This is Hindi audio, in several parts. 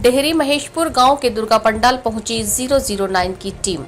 डेहरी महेशपुर गांव के दुर्गा पंडाल पहुंची 009 की टीम।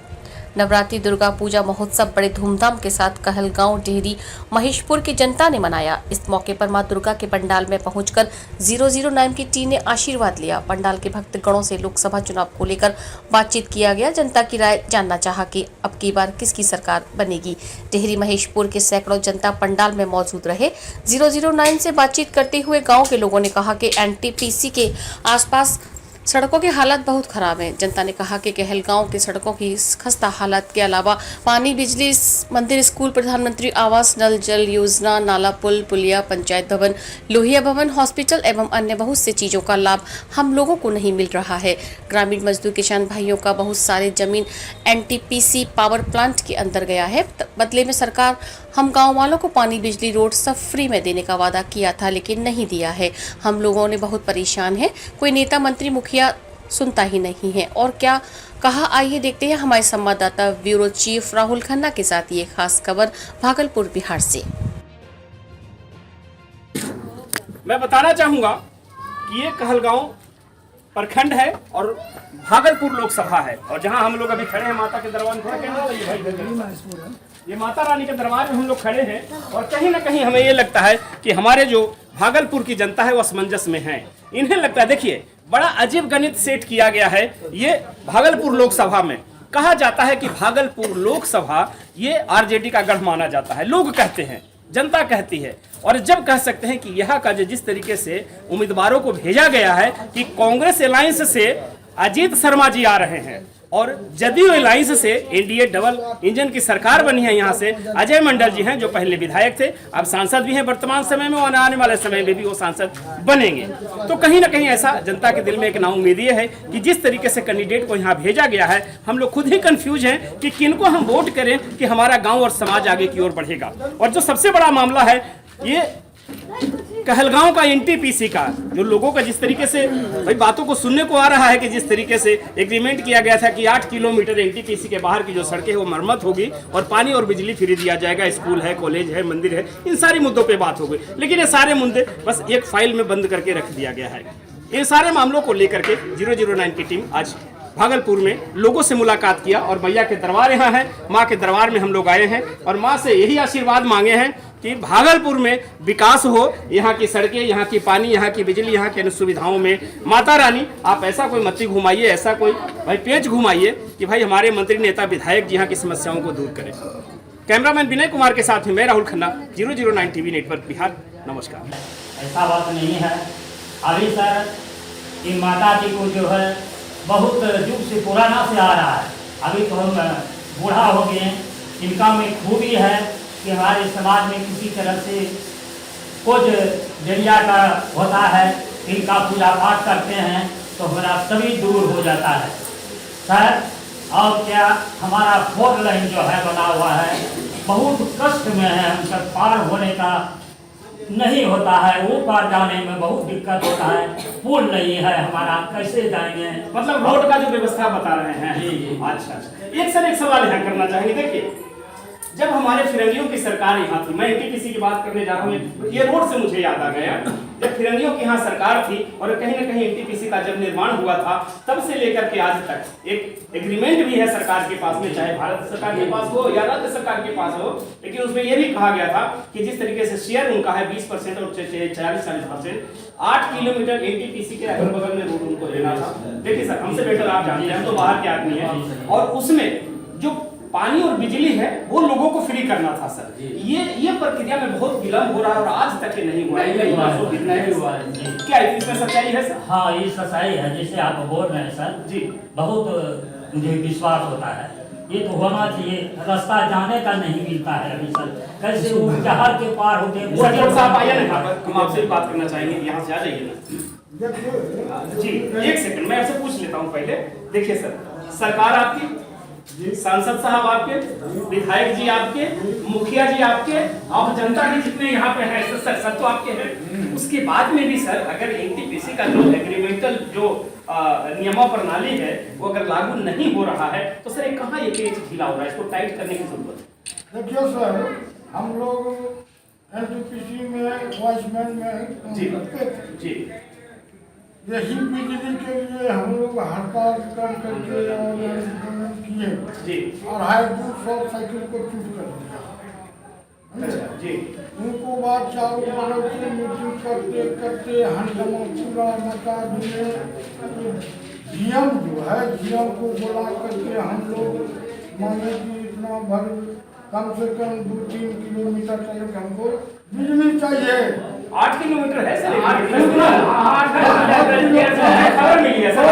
नवरात्रि दुर्गा पूजा महोत्सव बड़े धूमधाम के साथ कहलगांव डेहरी महेशपुर की जनता ने मनाया। इस मौके पर मां दुर्गा के पंडाल में पहुंचकर 009 की टीम ने आशीर्वाद लिया। पंडाल के भक्तगणों से लोकसभा चुनाव को लेकर बातचीत किया गया। जनता की राय जानना चाहा कि अब की बार किसकी सरकार बनेगी। डेहरी महेशपुर के सैकड़ों जनता पंडाल में मौजूद रहे। 009 से बातचीत करते हुए गाँव के लोगों ने कहा कि NTPC के आसपास सड़कों की हालत बहुत खराब है। जनता ने कहा कि कहलगांव के सड़कों की खस्ता हालत के अलावा पानी, बिजली, मंदिर, स्कूल, प्रधानमंत्री आवास, नल जल योजना, नाला, पुल, पुलिया, पंचायत भवन, लोहिया भवन, हॉस्पिटल एवं अन्य बहुत से चीजों का लाभ हम लोगों को नहीं मिल रहा है। ग्रामीण मजदूर किसान भाइयों का बहुत सारे जमीन NTPC पावर प्लांट के अंदर गया है। बदले में सरकार हम गाँव वालों को पानी, बिजली, रोड सब फ्री में देने का वादा किया था, लेकिन नहीं दिया है। हम लोगों ने बहुत परेशान है। कोई नेता, मंत्री, मुखिया सुनता ही नहीं है। और क्या कहा, आइए देखते हैं हमारे संवाददाता ब्यूरो चीफ राहुल खन्ना के साथ ये खास खबर भागलपुर, बिहार से। मैं बताना चाहूंगा कि ये कहलगांव प्रखंड है और भागलपुर लोकसभा है, और जहां हम लोग अभी खड़े हैं माता के दरबार में, ये माता रानी के दरबार में हम लोग खड़े हैं। और कहीं ना कहीं हमें ये लगता है कि हमारे जो भागलपुर की जनता है वो असमंजस में है। इन्हें लगता है, देखिए बड़ा अजीब गणित सेट किया गया है। ये भागलपुर लोकसभा में कहा जाता है कि भागलपुर लोकसभा ये RJD का गढ़ माना जाता है। लोग कहते हैं, जनता कहती है। और जब कह सकते हैं कि यहाँ का जिस तरीके से उम्मीदवारों को भेजा गया है कि कांग्रेस अलायंस से अजीत शर्मा जी आ रहे हैं और जदयू अलायंस से NDA डबल इंजन की सरकार बनी है। यहाँ से अजय मंडल जी हैं जो पहले विधायक थे, अब सांसद भी हैं वर्तमान समय में, और आने वाले समय में भी वो सांसद बनेंगे। तो कहीं ना कहीं ऐसा जनता के दिल में एक नाउम्मीद ये है कि जिस तरीके से कैंडिडेट को यहाँ भेजा गया है, हम लोग खुद ही कंफ्यूज हैं कि किनको हम वोट करें कि हमारा गाँव और समाज आगे की ओर बढ़ेगा। और जो सबसे बड़ा मामला है ये कहलगांव का NTPC का, जो लोगों का जिस तरीके से भाई बातों को सुनने को आ रहा है कि जिस तरीके से एग्रीमेंट किया गया था कि 8 किलोमीटर NTPC के बाहर की जो सड़कें हैं वो मरम्मत होगी और पानी और बिजली फ्री दिया जाएगा, स्कूल है, कॉलेज है, मंदिर है, इन सारे मुद्दों पे बात हो गई। लेकिन ये सारे मुद्दे बस एक फाइल में बंद करके रख दिया गया है। इन सारे मामलों को लेकर के 009 की टीम आज भागलपुर में लोगों से मुलाकात किया और मैया के दरबार यहाँ है, माँ के दरबार में हम लोग आए हैं और माँ से यही आशीर्वाद मांगे हैं कि भागलपुर में विकास हो, यहाँ की सड़कें, यहाँ की पानी, यहाँ की बिजली, यहाँ की अन्य सुविधाओं में माता रानी आप ऐसा कोई मत्ती घुमाइए, ऐसा कोई भाई पेच घुमाइए कि भाई हमारे मंत्री, नेता, विधायक जी यहाँ की समस्याओं को दूर करें। कैमरामैन विनय कुमार के साथ में मैं राहुल खन्ना, 009 TV नेटवर्क बिहार। नमस्कार। ऐसा बात नहीं है। अभी सर इन माता जी को जो है बहुत युग से पुराना से आ रहा है। अभी तो हम बूढ़ा हो गए हैं। इनका में खूबी है कि हमारे समाज में किसी तरह से कुछ जरिया का होता है, इनका पूजा पाठ करते हैं तो हमारा सभी दूर हो जाता है सर। और क्या हमारा 4 लाइन जो है बना हुआ है बहुत कष्ट में है, हम सब पार होने का नहीं होता है, वो पार जाने में बहुत दिक्कत होता है। पुल नहीं है हमारा, कैसे जाएंगे? मतलब रोड का जो व्यवस्था बता रहे हैं। जी। अच्छा, एक सर एक सवाल यहाँ करना चाहेंगे। देखिए जब हमारे फिरंगियों की सरकार यहाँ थी, मैं NTPC की बात करने जा रहा हूँ, ये रोड से मुझे याद आ गया, जब फिरंगियों की यहाँ सरकार थी और कहीं ना कहीं NTPC का जब निर्माण हुआ था, तब से लेकर के आज तक एक एग्रीमेंट भी है सरकार के पास में, चाहे भारत सरकार के पास हो या राज्य सरकार के पास हो, लेकिन उसमें यह भी कहा गया था कि जिस तरीके से शेयर उनका है 20% और 40-40%, 8 किलोमीटर NTPC के अगल बगल में रोड उनको लेना था। देखिए सर, हमसे बेटर आप जानते हैं, हम तो बाहर के आदमी हैं, और उसमें जो पानी और बिजली है वो लोगों को फ्री करना था सर। ये प्रक्रिया में बहुत विलंब हो रहा है और आज तक ये नहीं हुआ है। क्या इसमें सच्चाई है सर? हाँ, ये सच्चाई है जैसे आप बोल रहे हैं सर जी। बहुत मुझे विश्वास होता है, ये तो होना चाहिए। रास्ता जाने का नहीं मिलता है अभी सर, कैसे वो जहर के पार होते हैं। आप आइए ना, हम आपसे भी बात करना चाहेंगे, यहाँ से आ जाइए ना जी। एक सेकंड मैं आपसे पूछ लेता हूँ पहले। देखिए सर, सरकार आपकी, सांसद साहब आपके, विधायक जी आपके, मुखिया जी आपके, और जनता भी जितने यहाँ पे हैं सर, सब तो आपके हैं। उसके बाद में भी सर अगर NTPC का जो एग्रीमेंटल जो नियमा प्रणाली है वो अगर लागू नहीं हो रहा है तो सर कहाँ ये पेच ढीला हो रहा है, इसको टाइट करने की जरूरत है। देखिए सर, हम लोग NTPC में वॉचमैन में जी जी यही बिजली के लिए हम लोग हड़ताल कर करके और आंदोलन किए जी और 250 साइकिल को चूट कर दिया। अच्छा जी उनको बाद चारों तरफ से मीटिंग करते करते हंगामा पूरा मचा दिए। जीएम जो है जीएम को बुला करके हम लोग माने कि इतना भर कम से कम 2-3 किलोमीटर तक हमको बिजली चाहिए। 8 किलोमीटर है सर, 8 खबर मिली है सर।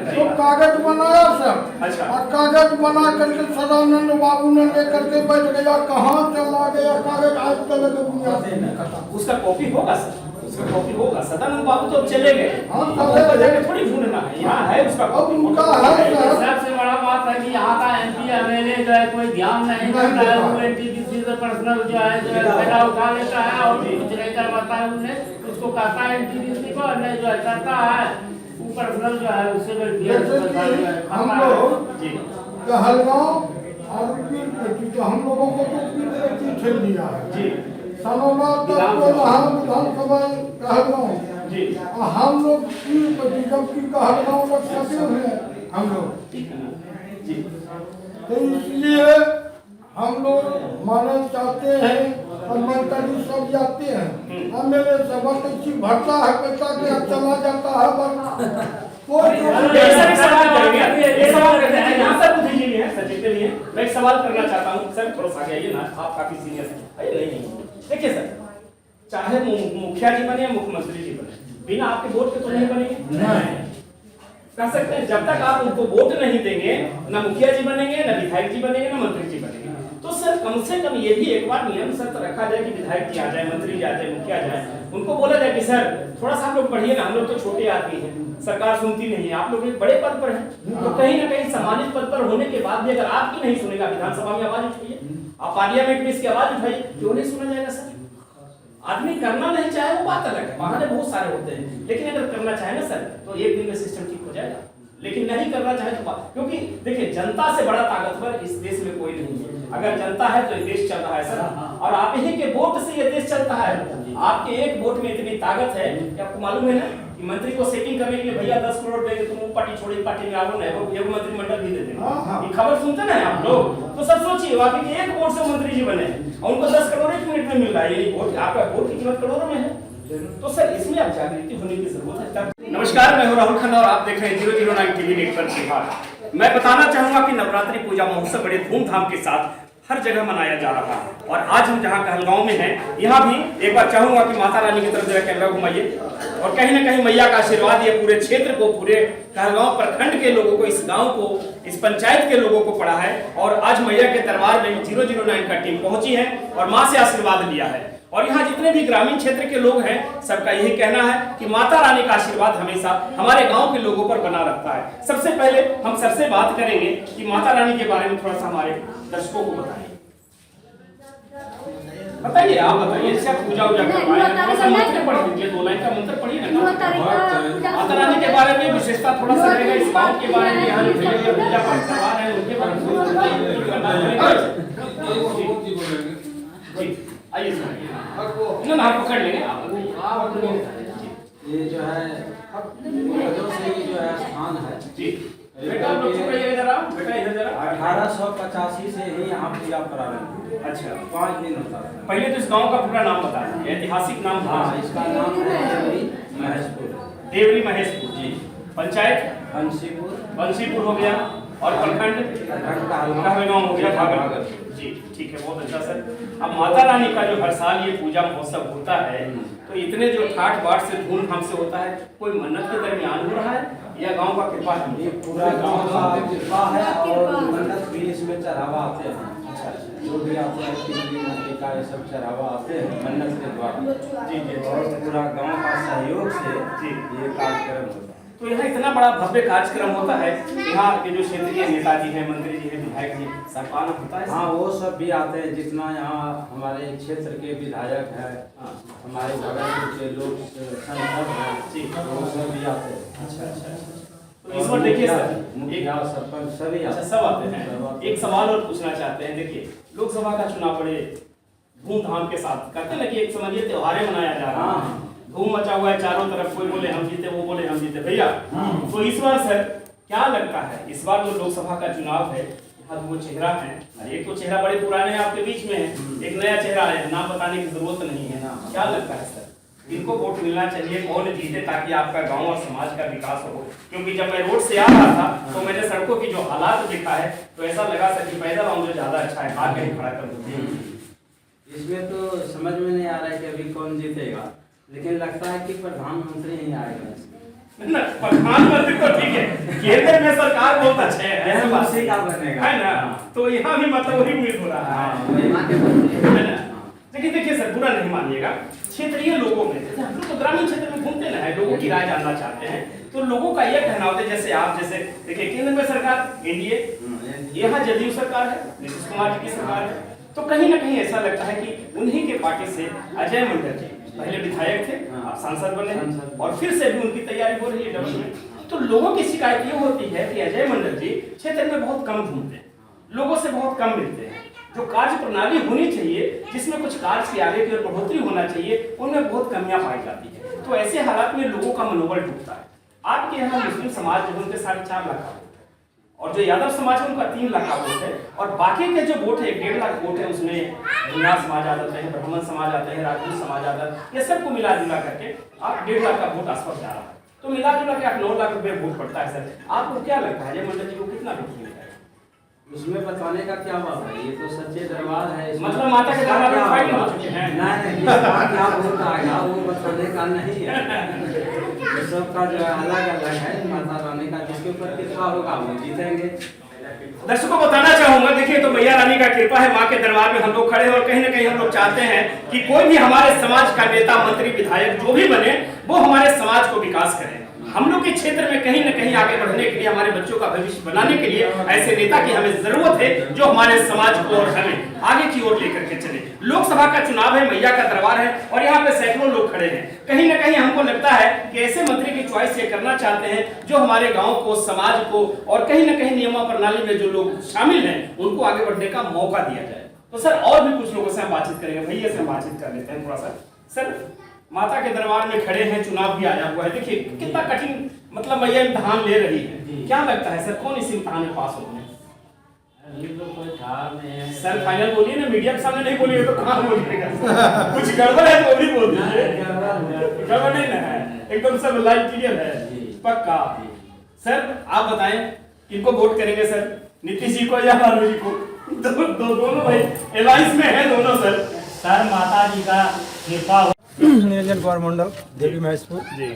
तो कागज बनाया सर। अच्छा। और कागज बना करके सदानंद बाबू ने लेकर के बैठ गया, कहाँ चला गया कागज आज तक दुनिया से नहीं खत्म। उसका कॉपी होगा सर, उसका कॉपी होगा। सदानंद बाबू तो चले गए, हाँ, ऊपर जाके थोड़ी ढूंढना है, यहाँ है उसका अब कॉपी। उनका है सर। सबसे बड़ा बात है कि यहाँ का एमपी एमएलए जो है कोई ध्यान नहीं करता है, वो एनटीपीसी से पर्सनल जो है फायदा उठा लेता है और कुछ नहीं करवाता है उन्हें, उसको कहता है एनटीपीसी को, नहीं जो है करता है वो पर्सनल जो है उससे हम लोग जी कहलगांव और पीरपेटी, तो हम लोगों को तो पीरपेटी ठेल दिया है जी सालोबाद तक तो रहा विधानसभा कहलगांव जी और हम लोग पीरपेटी जबकि कहलगांव लोग सटे हुए हैं हम लोग। ठीक है ना जी तो इसलिए हम लोग माने चाहते हैं और मंत्री सब जाते हैं, और मेरे सब अच्छी भरता है पैसा के चला जाता है बस कोई सर, एक सवाल करेंगे, एक सवाल करते हैं यहाँ सर पूछ लीजिए सचिव के लिए। मैं एक सवाल करना चाहता हूँ सर, थोड़ा सा आगे आइए ना, आप काफी सीनियर हैं। अरे नहीं देखिए सर, चाहे मुखिया जी बने या मुख्यमंत्री जी बने, बिना आपके वोट के तो नहीं बनेंगे। नहीं कह सकते हैं जब तक आप उनको वोट नहीं देंगे, ना मुखिया जी बनेंगे, ना विधायक जी बनेंगे, ना मंत्री जी बनेंगे। तो सर कम से कम ये भी एक बार नियम शर्त रखा जाए कि विधायक जी आ जाए, मंत्री जी आ जाए, मुखिया जाए, उनको बोला जाए कि सर थोड़ा सा आप लोग बढ़िए ना, हम लोग तो छोटे आदमी हैं, सरकार सुनती नहीं है, आप लोग एक बड़े पद पर हैं, तो कहीं ना कहीं सम्मानित पद पर होने के बाद भी अगर आपकी नहीं सुनेगा, विधानसभा में आवाज उठाइए, आप पार्लियामेंट में इसकी आवाज उठाइए, क्यों नहीं सुना जाएगा सर? आदमी करना नहीं चाहे वो बात अलग है, बहाने बहुत सारे होते हैं, लेकिन अगर करना चाहे ना सर तो एक दिन में सिस्टम ठीक हो जाएगा। लेकिन नहीं करना चाहे तो क्योंकि देखिए जनता से बड़ा ताकतवर इस देश में कोई नहीं है। अगर जनता है तो ये देश चल रहा है सर, और आप ही के वोट से ये देश चलता है। आपके एक वोट में इतनी ताकत है कि आपको मालूम है ना कि मंत्री को सेटिंग करने के लिए भैया 10 करोड़ देंगे, तुम वो पार्टी छोड़ी पार्टी में आओ ना, एगो मंत्रिमंडल भी दे देंगे। ये खबर सुनते ना आप लोग, तो सर सोचिए आप के एक वोट से मंत्री जी बने और उनको 10 करोड़ 1 मिनट में मिल रहा है। ये वोट आपका वोट की कीमत करोड़ों में है, तो सर इसमें अब जागृति होने की जरूरत है। नमस्कार, मैं हूं राहुल खन्ना और आप देख रहे हैं 009 टीवी नेटवर्क बिहार। मैं बताना चाहूंगा कि नवरात्रि पूजा महोत्सव बड़े धूमधाम के साथ हर जगह मनाया जा रहा है, और आज हम जहां कहलगांव में हैं, यहाँ भी एक बार चाहूंगा कि माता रानी की तरफ जरा कैमरा घुमाइए, और कहीं ना कहीं मैया का आशीर्वाद ये पूरे क्षेत्र को, पूरे कहलगांव प्रखंड के लोगों को, इस गांव को, इस पंचायत के लोगों को पड़ा है। और आज मैया के दरबार में 009 का टीम पहुंची है और मां से आशीर्वाद लिया है। और यहाँ जितने भी ग्रामीण क्षेत्र के लोग हैं, सबका यही कहना है कि माता रानी का आशीर्वाद हमेशा हमारे गांव के लोगों पर बना रहता है। सबसे पहले हम सबसे बात करेंगे कि माता रानी के बारे में थोड़ा सा हमारे दर्शकों को बताइए। बताइए, आप बताइए, जैसे आप पूजा उजा करवाएं, थोड़ा सा मंत्र पढ़ दीजिए, 2 लाइन का मंत्र पढ़िए ना। माता रानी के बारे में विशेषता थोड़ा सा रहेगा, इस गांव के बारे में, यहाँ जो पूजा पाठ करवा रहे हैं उनके बारे में आइए सर, ना आप पकड़ लेंगे आप। ये जो है जो है स्थान है जी बेटा, आप लोग चुप रहिएगा जरा, बेटा इधर जरा। 1885 से ही यहाँ पूजा प्रारंभ हुई। अच्छा, 5 दिन होता है। पहले तो इस गांव का पूरा नाम बताएं, ऐतिहासिक नाम। हाँ, इसका नाम है देवरी महेशपुर। देवरी महेशपुर जी। पंचायत बंसीपुर हो गया, और प्रखंड कहलगांव हो गया, भागलपुर। जी ठीक है, बहुत अच्छा सर। अब माता रानी का जो हर साल ये पूजा महोत्सव होता है, तो इतने जो ठाट बाट से धूमधाम से होता है, कोई मन्नत के दरमियान हो रहा है या गांव का कृपा है? ये पूरा गांव का कृपा है, और मन्नत भी इसमें चढ़ावा आते हैं। अच्छा, जो भी आते हैं तिलकी मट्टी का ये सब चढ़ावा आते हैं मन्नत के द्वारा। जी जी, और पूरा गांव का सहयोग से जी ये कार्यक्रम होता है। तो यहाँ इतना बड़ा भव्य कार्यक्रम होता है, यहाँ के जो क्षेत्रीय नेताजी हैं, मंत्री जी हैं, विधायक जी, सब आना होता है। हाँ, वो सब भी आते हैं, जितना यहाँ हमारे क्षेत्र के विधायक हैं, हमारे भागलपुर के लोग संसद हैं, जी वो सब भी आते हैं। अच्छा, तो इस बार देखिए सर, मुखिया सरपंच सभी अच्छा आते हैं। सब आते हैं। एक सवाल और पूछना चाहते हैं, देखिए लोकसभा का चुनाव बड़े धूमधाम के साथ करते हैं ना, कि एक समझिए त्योहारें मनाया जा रहा है, धूम मचा हुआ है चारों तरफ, कोई बोले हम जीते, वो बोले हम जीते। भैया तो इस बार सर क्या लगता है, इस बार जो लोकसभा का चुनाव है, यहाँ दो चेहरा है, एक तो चेहरा बड़े पुराने आपके बीच में है, एक नया चेहरा है, नाम बताने की जरूरत नहीं है। क्या लगता है सर, इनको वोट मिलना चाहिए, कौन जीते ताकि आपका गांव और समाज का विकास हो? क्योंकि जब मैं रोड से आ रहा था तो मैंने सड़कों की जो हालात देखा है तो ऐसा लगा सर कि पैदल आऊं जो ज्यादा अच्छा है, हाथ कहीं खड़ा कर दूं। इसमें तो समझ में नहीं आ रहा है कि अभी कौन जीतेगा, लेकिन लगता है कि प्रधानमंत्री ही आएगा। प्रधानमंत्री तो ठीक है, केंद्र में सरकार बहुत अच्छे है, ऐसा बात का बनेगा है ना, तो यहाँ भी मतलब वही उम्मीद हो रहा है ना। लेकिन देखिए सर, बुरा नहीं मानिएगा, क्षेत्रीय लोगों में जैसे हम लोग तो ग्रामीण क्षेत्र में घूमते ना है, लोगों की राय जानना चाहते हैं, तो लोगों का यह कहना होता है, जैसे आप जैसे देखिए केंद्र में सरकार एनडीए, यहाँ जदयू सरकार है, नीतीश कुमार जी की सरकार है, तो कहीं ना कहीं ऐसा लगता है कि उन्हीं के पार्टी से अजय मंडल जी पहले विधायक थे, आप सांसद बने और फिर से भी उनकी तैयारी हो रही है डेवलपमेंट। तो लोगों की शिकायत ये होती है कि अजय मंडल जी क्षेत्र में बहुत कम घूमते हैं, लोगों से बहुत कम मिलते हैं, जो कार्य प्रणाली होनी चाहिए जिसमें कुछ कार्य की आगे की ओर बढ़ोतरी होना चाहिए, उनमें बहुत कमियां पाई जाती है। तो ऐसे हालात में लोगों का मनोबल टूटता है। आपके यहाँ मुस्लिम समाज जो उनके 4.5 लाख का वोट है, और जो यादव समाज है उनका 3 लाख का वोट है, और बाकी के जो वोट है 1.5 लाख वोट है, उसमें भूमिया समाज आ जाते हैं, ब्राह्मण समाज आते हैं, राजपूत समाज आता है, ये सबको मिला जुला करके आप 1.5 लाख का वोट आसपास जा रहा है, तो मिला जुला के 9 लाख रुपए वोट पड़ता है। सर आपको क्या लगता है अजय मंडल जी को कितना वोट मिलेगा? उसमें बताने का क्या बात है, ये तो सच्चे दरबार है, मतलब माता के दरबार में फाइट हो चुके हैं। नहीं क्या वोट आएगा वो बताने का नहीं है, सबका जो है अलग अलग है, माता रानी का जिसके ऊपर कृपा होगा वो जीतेंगे। दर्शकों को बताना चाहूंगा, देखिए तो मैया रानी का कृपा है, माँ के दरबार में हम लोग खड़े हैं और कहीं ना कहीं हम लोग चाहते हैं कि कोई भी हमारे समाज का नेता, मंत्री, विधायक जो भी बने वो हमारे समाज को विकास करे। हम लोग के क्षेत्र में कहीं ना कहीं आगे बढ़ने के लिए, हमारे बच्चों का भविष्य बनाने के लिए ऐसे नेता की हमें जरूरत है जो हमारे समाज को और हमें आगे की ओर लेकर के चले। लोकसभा का चुनाव है, मैया का दरबार है और यहाँ पे सैकड़ों लोग खड़े हैं। कहीं ना कहीं हमको लगता है कि ऐसे मंत्री की चॉइस ये करना चाहते हैं जो हमारे गाँव को, समाज को और कहीं ना कहीं नियम प्रणाली में जो लोग शामिल हैं उनको आगे बढ़ने का मौका दिया जाए। तो सर और भी कुछ लोगों से हम बातचीत करेंगे, भैया से हम बातचीत कर लेते हैं थोड़ा सा। सर माता के दरबार में खड़े हैं, चुनाव भी आया हुआ है, देखिए कितना कठिन मतलब मैया इम्तिहान ले रही है, क्या लगता है सर कौन इस इम्तिहान में पास होंगे? सर फाइनल बोलिए ना, मीडिया के सामने नहीं बोलिए तो कहाँ बोलिएगा? कुछ गड़बड़ है तो भी बोल दीजिए, गड़बड़ नहीं ना है, एकदम सब लाइव क्लियर है पक्का। सर आप बताएं किनको वोट करेंगे सर, नीतीश जी को या लालू जी को? दोनों भाई एलायंस में है दोनों सर। सर माता जी का कृपा हो। निरंजन कुमार मंडल, देवी महेशपुर, जी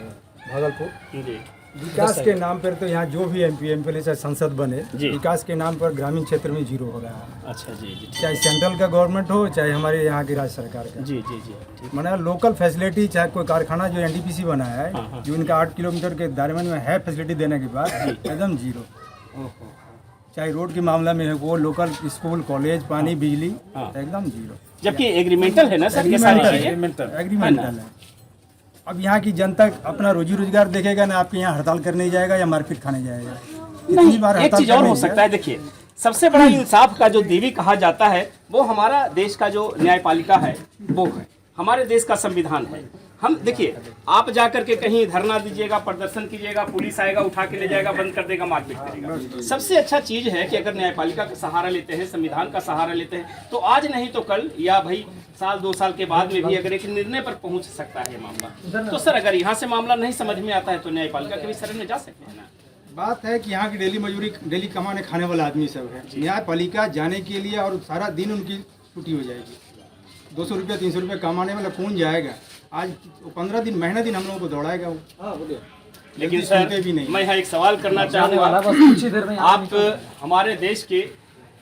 भागलपुर। जी विकास के नाम पर तो यहाँ जो भी एमपी एमएलए चाहे संसद बने, जी। विकास के नाम पर ग्रामीण क्षेत्र में जीरो हो रहा है। अच्छा जी जी चाहे सेंट्रल का गवर्नमेंट हो चाहे हमारे यहाँ की राज्य सरकार का, जी जी जी ठीक। माना लोकल फैसिलिटी, चाहे कोई कारखाना जो एनटीपीसी बना है, हाँ। जो इनका 8 किलोमीटर के दायरे में है, फैसिलिटी देने के बाद एकदम जीरो। चाहे रोड के मामला में है वो लोकल स्कूल, कॉलेज, पानी, बिजली हाँ। एकदम जीरो। जबकि एग्रीमेंटल है ना सर, ये सारी चीजें एग्रीमेंटल है। अब यहाँ की जनता अपना रोजी रोजगार देखेगा ना, आपके यहाँ हड़ताल करने जाएगा या मारपीट खाने जाएगा? नहीं, बार एक हड़ताल चीज और करने हो सकता है, देखिए सबसे बड़ा इंसाफ का जो देवी कहा जाता है वो हमारा देश का जो न्यायपालिका है वो है, हमारे देश का संविधान है। हम देखिए आप जाकर के कहीं धरना दीजिएगा, प्रदर्शन कीजिएगा, पुलिस आएगा, उठा के ले जाएगा, बंद कर देगा, मारपीट करेगा। सबसे अच्छा चीज है कि अगर न्यायपालिका का सहारा लेते हैं, संविधान का सहारा लेते हैं, तो आज नहीं तो कल या भाई साल 2 साल के बाद में भी अगर एक निर्णय पर पहुंच सकता है मामला। तो सर अगर यहाँ से मामला नहीं समझ में आता है तो न्यायपालिका के भी शरण में जा सकते हैं ना। बात है कि यहाँ की डेली मजदूरी, डेली कमाने खाने वाला आदमी सब है, न्यायपालिका जाने के लिए और सारा दिन उनकी छुट्टी हो जाएगी। 200 रुपया 300 रुपया कमाने वाला कौन जाएगा? आज 15 दिन महीना दिन हम लोगों को दौड़ाएगा वो। लेकिन सुनते सर भी नहीं। मैं यहाँ एक सवाल करना चाहूँगा, आप हमारे देश के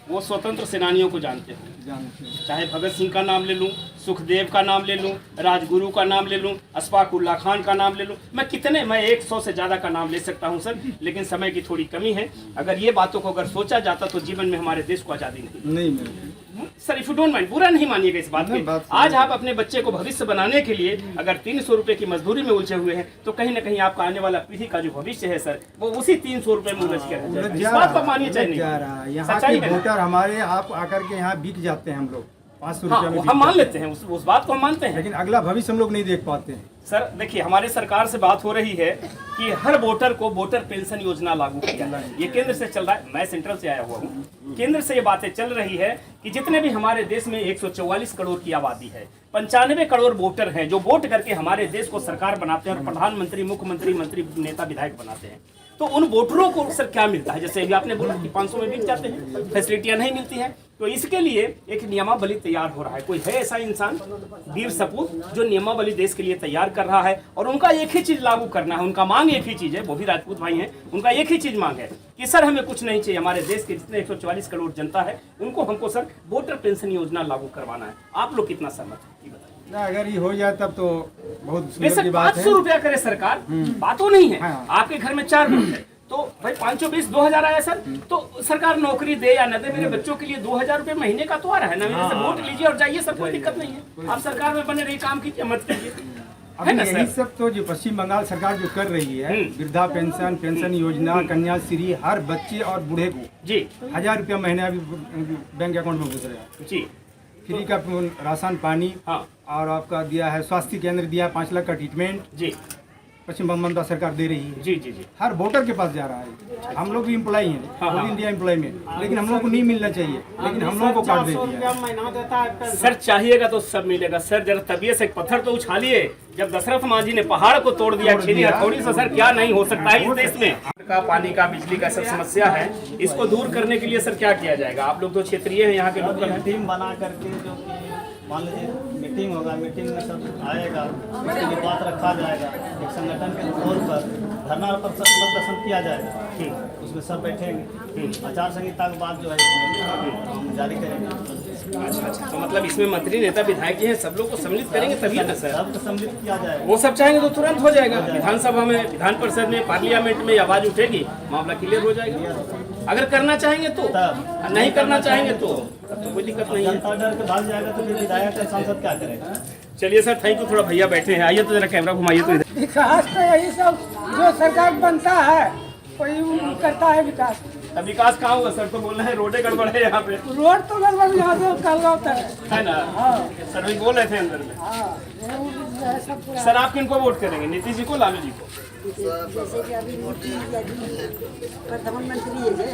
वो स्वतंत्र सेनानियों को जानते हैं, जानते हैं। चाहे भगत सिंह का नाम ले लूं, सुखदेव का नाम ले लूं, राजगुरु का नाम ले लूं, अशफाक उल्लाह खान का नाम ले लूं, मैं 100 से ज़्यादा का नाम ले सकता हूं सर, लेकिन समय की थोड़ी कमी है। अगर ये बातों को अगर सोचा जाता तो जीवन में हमारे देश को आज़ादी नहीं मिलेगी। Sir if you don't mind, बुरा नहीं मानिएगा इस बात नहीं, पे। बात सही आज आप अपने बच्चे को भविष्य बनाने के लिए अगर 300 रुपए की मजदूरी में उलझे हुए हैं तो कहीं ना कहीं आपका आने वाला पीढ़ी का जो भविष्य है सर वो उसी 300 रुपए में उलझ के रह जाएगा। इस बात को मानिए चाहे नहीं। यहाँ सच्चाई के है ना? वोटर हमारे आप आकर के यहाँ बिक जाते हैं हम लोग। 500 हाँ, रुपया में हम मान लेते हैं, उस बात को हम मानते हैं। लेकिन अगला भविष्य हम लोग नहीं देख पाते हैं। सर देखिए, हमारे सरकार से बात हो रही है कि हर वोटर को वोटर पेंशन योजना लागू किया जाए। ये केंद्र से चल रहा है, मैं सेंट्रल से आया हुआ हूँ। केंद्र से ये बातें चल रही है कि जितने भी हमारे देश में 144 करोड़ की आबादी है, 95 करोड़ वोटर हैं जो वोट करके हमारे देश को सरकार बनाते हैं और प्रधानमंत्री, मुख्यमंत्री, मंत्री, नेता, विधायक बनाते हैं। तो उन वोटरों को सर क्या मिलता है? जैसे अभी आपने बोला कि 500 में बिक जाते हैं, फैसिलिटियां नहीं मिलती हैं। तो इसके लिए एक नियमावली तैयार हो रहा है। कोई है ऐसा इंसान, वीर सपूत, जो नियमावली देश के लिए तैयार कर रहा है और उनका एक ही चीज लागू करना है। उनका मांग एक ही चीज है, वो भी राजपूत भाई हैं, उनका एक ही चीज मांग है कि सर हमें कुछ नहीं चाहिए, हमारे देश के जितने 144 करोड़ जनता है उनको हमको सर वोटर पेंशन योजना लागू करवाना है। आप लोग कितना सहमत हैं? ये बताइए। अगर ये हो जाए तब तो बहुत सुंदर बेशक की बात है। 500 रुपया करे सरकार, बातों नहीं है। हाँ। आपके घर में 4 लोग हैं तो भाई 520 2000 आया सर, तो सरकार नौकरी दे या न दे, मेरे बच्चों के लिए 2000 रुपये महीने का तो आ रहा है ना। मेरे से वोट लीजिए और जाइए, सब कोई दिक्कत नहीं है। आप सरकार में बने रहिए, काम कीजिए, मत कीजिए, है ना यही सर? सब तो जो पश्चिम बंगाल सरकार जो कर रही है, वृद्धा पेंशन, पेंशन योजना, कन्याश्री, हर बच्चे और बूढ़े को जी 1000 रुपया महीने अभी बैंक अकाउंट में घुस रहा है। जी फ्री का राशन पानी, हाँ और आपका दिया है स्वास्थ्य केंद्र, दिया है 5 लाख का ट्रीटमेंट, जी पश्चिम बंगाल सरकार दे रही है। जी जी जी हर वोटर के पास जा रहा है। हम लोग भी एम्प्लॉय हैं, हाँ, ऑल हाँ। इंडिया एम्प्लॉय में, लेकिन हम लोग को नहीं मिलना चाहिए, लेकिन हम लोगों को काट दे दिया। सर चाहिएगा तो सब मिलेगा। सर जरा तबियत से एक पत्थर तो उछालिए। जब दशरथ मांझी ने पहाड़ को तोड़ दिया छीनी हथौड़ी से, सर क्या नहीं हो सकता है इस देश में? का पानी का, बिजली का सब समस्या है, इसको दूर करने के लिए सर क्या किया जाएगा? आप लोग तो क्षेत्रीय हैं, यहाँ के लोग हैं। टीम बना करके जो कि मान लीजिए मीटिंग होगा, मीटिंग में सब आएगा, उसके लिए बात रखा जाएगा, एक संगठन के तौर पर धरना प्रदर्शन किया जाएगा, उसमें सब बैठेंगे, आचार संहिता के बाद जो है हम जारी करेंगे। अच्छा, तो मतलब इसमें मंत्री, नेता, विधायक हैं, सब लोग को सम्मिलित करेंगे तभी ना सर? सबको सम्मिलित किया जाएगा। वो सब चाहेंगे तो तुरंत हो जाएगा। विधानसभा में, विधान परिषद में, पार्लियामेंट में आवाज उठेगी, मामला क्लियर हो जाएगा। अगर करना चाहेंगे तो, नहीं करना चाहेंगे तो कोई दिक्कत नहीं है। जनता डर के भाग जाएगा तो फिर विधायक और सांसद क्या करेगा? चलिए सर, थैंक यू। थोड़ा भैया बैठे हैं, आइए तो जरा कैमरा घुमाइए तो इधर। विकास तो यही सब जो सरकार बनता है वही करता है विकास। अब विकास कहाँ हुआ सर? तो बोल रहे हैं रोडे गड़बड़ है यहाँ पे। रोड तो लगभग यहाँ से कलगांव तक है ना? सर भी बोल रहे थे अंदर में। है सब पूरा। सर आप किनको वोट करेंगे, नीतीश जी को, लालू जी को? जैसे कि अभी मोदी प्रधानमंत्री है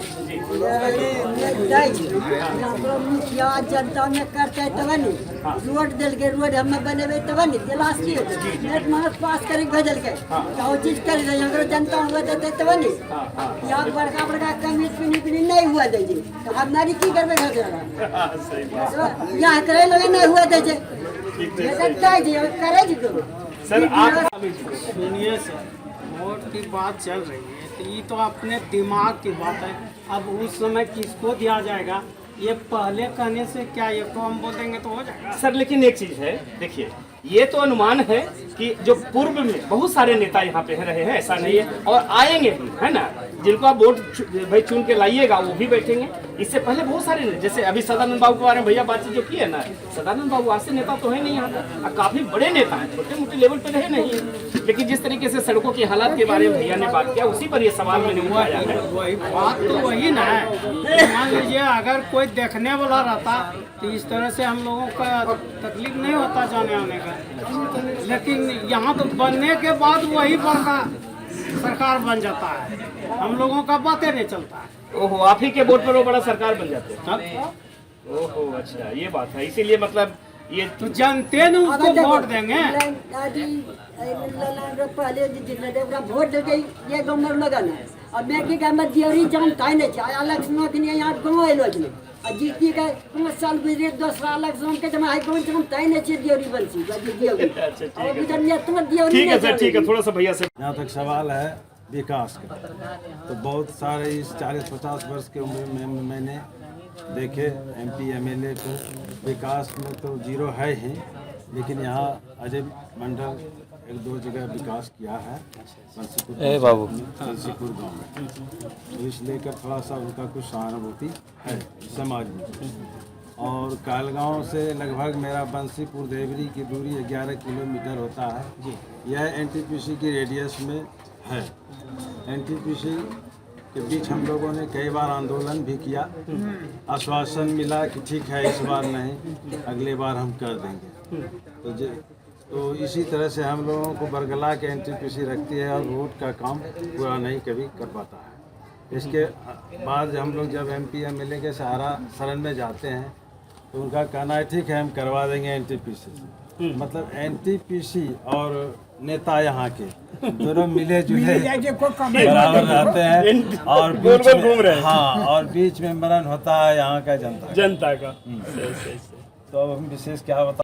मुखिया जनता में करते तब नहीं रोड दिल के, रोड हमें बनेबे तब नहीं दिलास की नेट मार्क्स पास कर भेजल के चीज कर अगर जनता हुआ देते तब नहीं। यहाँ बड़का बड़का कमी पीनी नहीं हुआ दे तो अब नारी की करबे यहाँ करे लगे नहीं हुआ दे करे सर आप सुनिए सर, वोट की बात चल रही है तो ये तो अपने दिमाग की बात है। अब उस समय किसको दिया जाएगा ये पहले कहने से क्या, ये तो हम बोल देंगे तो हो जाएगा। सर लेकिन एक चीज है, देखिए ये तो अनुमान है कि जो पूर्व में बहुत सारे नेता यहाँ पे रहे हैं, ऐसा नहीं है, और आएंगे भी, है ना? जिनको आप वोट भाई चुन के लाइएगा वो भी बैठेंगे। इससे पहले बहुत सारे, जैसे अभी सदानंद बाबू के बारे में भैया बातचीत जो की है ना, सदानंद बाबू आज से नेता तो है नहीं यहाँ पर, काफी बड़े नेता हैं, छोटे मोटे लेवल पे रहे नहीं, लेकिन जिस तरीके से सड़कों की हालात के बारे में भैया ने बात किया, उसी पर ये सवाल मैंने उठाया है। वही बात तो वही ना है। मान लीजिए अगर कोई देखने वाला रहता तो इस तरह से हम लोगों का तकलीफ नहीं होता जाने आने का, लेकिन यहाँ तो बनने के बाद वही बड़का सरकार बन जाता है, हम लोगों का बातें नहीं चलता है। ओहो, आप ही के वोट पर वो बड़ा सरकार बन जाते हैं? तब ओहो अच्छा, ये बात है, इसीलिए मतलब ये तो जनते ने उसको वोट देंगे। पहले वोट दे ये गाँव में लगन है, अब मैं की मैं दियोरी जानता नहीं है, अलग सुनो कि यहाँ गाँव है जीती गए 5 साल गुजरे, दूसरा अलग जोन के जमा हाई कोर्ट हम तय नहीं चाहिए दियोरी बनसी दियोरी। अब इधर ये तो दियोरी ठीक है सर, ठीक है, थोड़ा सा भैया से। जहाँ तक सवाल है विकास का, तो बहुत सारे इस 40-50 वर्ष के उम्र में मैंने देखे MP MLA को, विकास में तो जीरो है ही, लेकिन यहाँ अजय मंडल 1-2 जगह विकास किया है बंसीपुर गाँव में, तो इस लेकर थोड़ा सा उनका कुछ सहानुभूति है समाज में। और कालगांव से लगभग मेरा बंसीपुर देवरी की दूरी 11 किलोमीटर होता है। यह NTPC की रेडियस में है। NTPC के बीच हम लोगों ने कई बार आंदोलन भी किया। आश्वासन मिला कि ठीक है इस बार नहीं, अगले बार हम कर देंगे। तो इसी तरह से हम लोगों को बरगला के एनटीपीसी रखती है और रोड का काम पूरा नहीं कभी कर पाता है। इसके बाद हम लोग जब एमपी एमएलए के सहारा शरण में जाते हैं तो उनका कहना है ठीक है हम करवा देंगे एनटीपीसी। मतलब एनटीपीसी और नेता यहाँ के दोनों मिले जुले बराबर रहते हैं और बीच में, हाँ, और बीच में मरण होता है यहाँ का जनता का। तो अब हम विशेष क्या बता